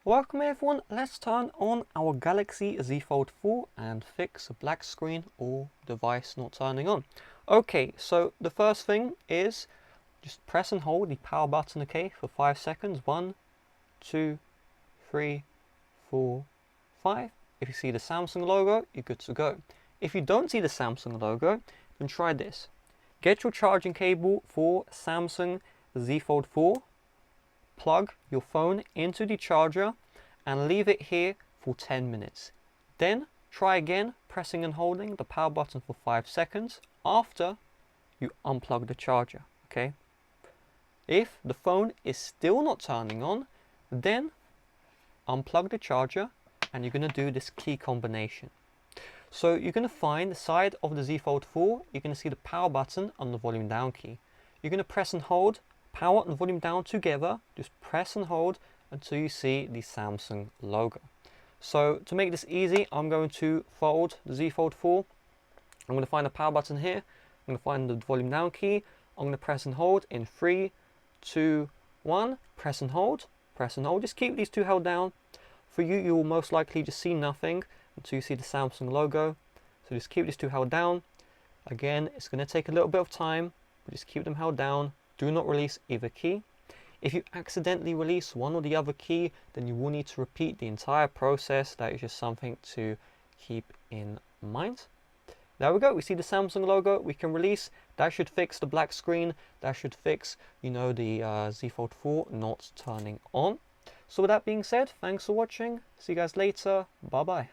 Welcome everyone, let's turn on our Galaxy Z Fold 4 and fix a black screen or device not turning on. Okay, so the first thing is just press and hold the power button, okay, for 5 seconds. 1, 2, 3, 4, 5. If you see the Samsung logo, you're good to go. If you don't see the Samsung logo, then try this. Get your charging cable for Samsung Z Fold 4, plug your phone into the charger and leave it here for 10 minutes. Then try again pressing and holding the power button for 5 seconds after you unplug the charger, okay? If the phone is still not turning on, then unplug the charger and you're going to do this key combination. So you're going to find the side of the Z Fold 4, you're going to see the power button and the volume down key. You're going to press and hold power and volume down together, just press and hold until you see the Samsung logo. So to make this easy, I'm going to fold the Z Fold 4. I'm going to find the power button here, I'm going to find the volume down key, I'm going to press and hold in 3, 2, 1, press and hold, just keep these two held down. For you, you will most likely just see nothing until you see the Samsung logo. So just keep these two held down. Again, it's going to take a little bit of time, but just keep them held down. Do not release either key. If you accidentally release one or the other key, then you will need to repeat the entire process. That is just something to keep in mind. There we go, we see the Samsung logo, we can release. That should fix the black screen. That should fix, the Z Fold 4 not turning on. So with that being said, thanks for watching. See you guys later. Bye bye.